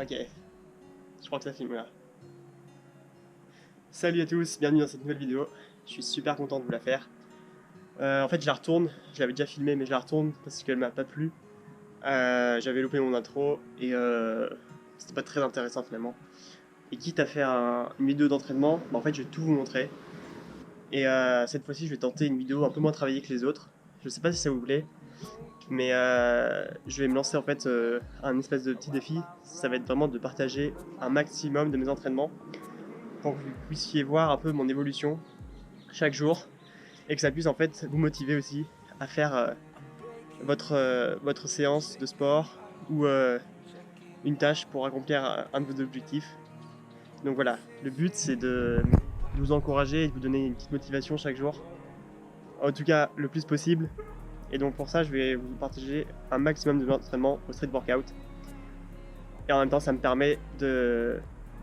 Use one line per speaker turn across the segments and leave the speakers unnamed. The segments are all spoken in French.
Ok, je crois que ça filme là. Salut à tous, bienvenue dans cette nouvelle vidéo. Je suis super content de vous la faire. En fait, je la retourne. Je l'avais déjà filmée, mais je la retourne parce qu'elle m'a pas plu. J'avais loupé mon intro et c'était pas très intéressant finalement. Et quitte à faire une vidéo d'entraînement, bah, en fait, je vais tout vous montrer. Et cette fois-ci, je vais tenter une vidéo un peu moins travaillée que les autres. Je sais pas si ça vous plaît, mais je vais me lancer en fait un espèce de petit défi. Ça va être vraiment de partager un maximum de mes entraînements pour que vous puissiez voir un peu mon évolution chaque jour et que ça puisse en fait vous motiver aussi à faire votre séance de sport ou une tâche pour accomplir un de vos objectifs. Donc voilà, le but c'est de vous encourager et de vous donner une petite motivation chaque jour, en tout cas le plus possible. Et donc pour ça, je vais vous partager un maximum de l'entraînement au street workout. Et en même temps, ça me permet de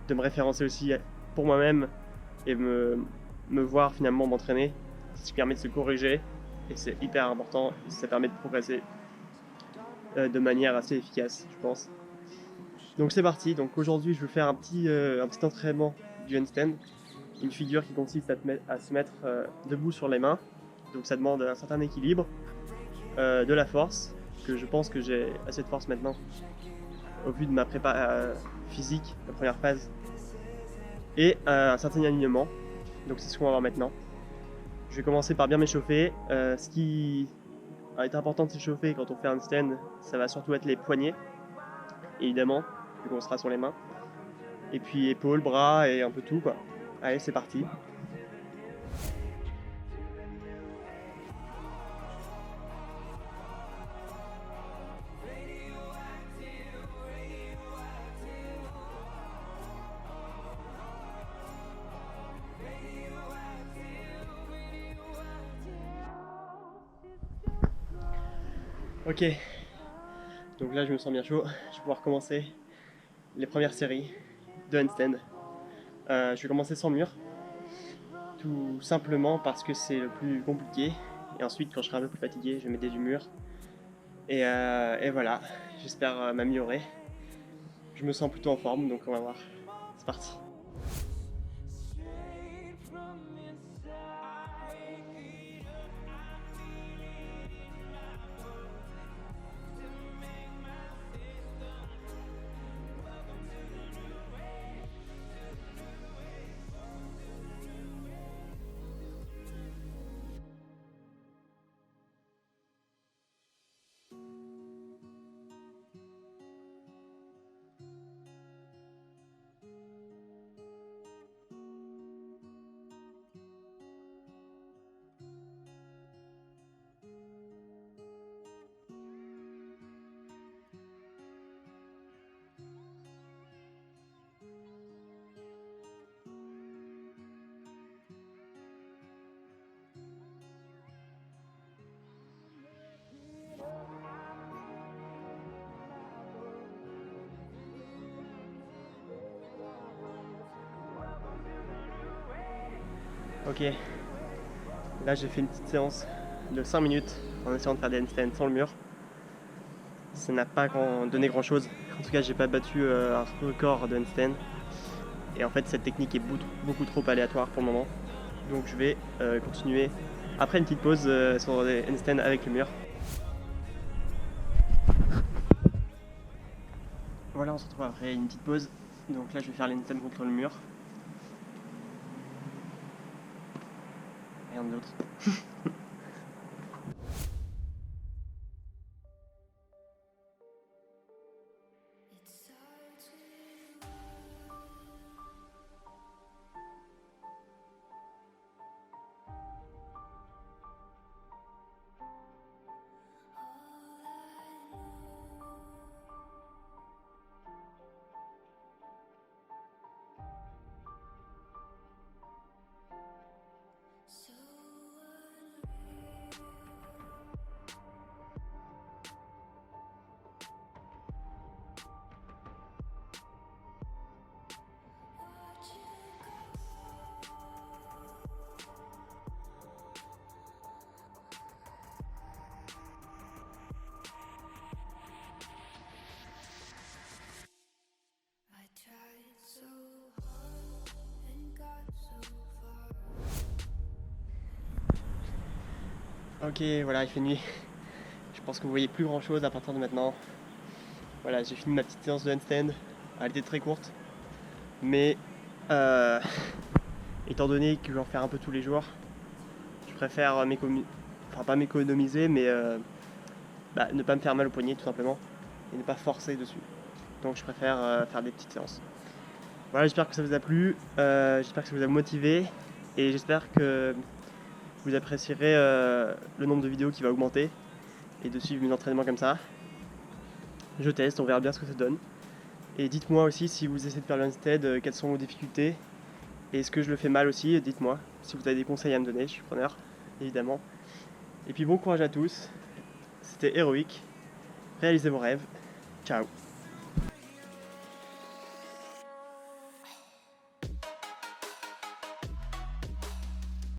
me référencer aussi pour moi-même et me voir finalement m'entraîner, ce qui permet de se corriger et c'est hyper important et ça permet de progresser de manière assez efficace, je pense. Donc c'est parti. Donc aujourd'hui, je vais faire un petit entraînement du handstand, une figure qui consiste à se mettre debout sur les mains. Donc ça demande un certain équilibre, de la force, que je pense que j'ai assez de force maintenant au vu de ma prépa physique, la première phase, et un certain alignement. Donc c'est ce qu'on va voir maintenant. Je vais commencer par bien m'échauffer. Ce qui est important de s'échauffer quand on fait un stand, ça va surtout être les poignets, évidemment, vu qu'on sera sur les mains. Et puis épaules, bras et un peu tout quoi. Allez, c'est parti. Ok, donc là je me sens bien chaud. Je vais pouvoir commencer les premières séries de handstand. Je vais commencer sans mur, tout simplement parce que c'est le plus compliqué. Et ensuite, quand je serai un peu plus fatigué, je vais mettre des murs. Et voilà, j'espère m'améliorer. Je me sens plutôt en forme, donc on va voir. C'est parti. Ok, là j'ai fait une petite séance de 5 minutes en essayant de faire des handstands sans le mur. Ça n'a pas donné grand chose. En tout cas, j'ai pas battu un record de handstand. Et en fait, cette technique est beaucoup trop aléatoire pour le moment. Donc je vais continuer après une petite pause sur des handstands avec le mur. Voilà, on se retrouve après une petite pause. Donc là, je vais faire les handstands contre le mur. Rien d'autre. Ok, voilà, il fait nuit. Je pense que vous voyez plus grand chose à partir de maintenant. Voilà, j'ai fini ma petite séance de handstand. Elle était très courte, mais euh, étant donné que je vais en faire un peu tous les jours, je préfère enfin, pas m'économiser, mais ne pas me faire mal au poignet tout simplement et ne pas forcer dessus. Donc je préfère faire des petites séances. Voilà, j'espère que ça vous a plu, j'espère que ça vous a motivé et j'espère que vous apprécierez le nombre de vidéos qui va augmenter et de suivre mes entraînements comme ça. Je teste, on verra bien ce que ça donne. Et dites-moi aussi si vous essayez de faire le handstand, quelles sont vos difficultés. Et est-ce que je le fais mal aussi, dites-moi. Si vous avez des conseils à me donner, je suis preneur, évidemment. Et puis bon courage à tous. C'était héroïque. Réalisez vos rêves. Ciao.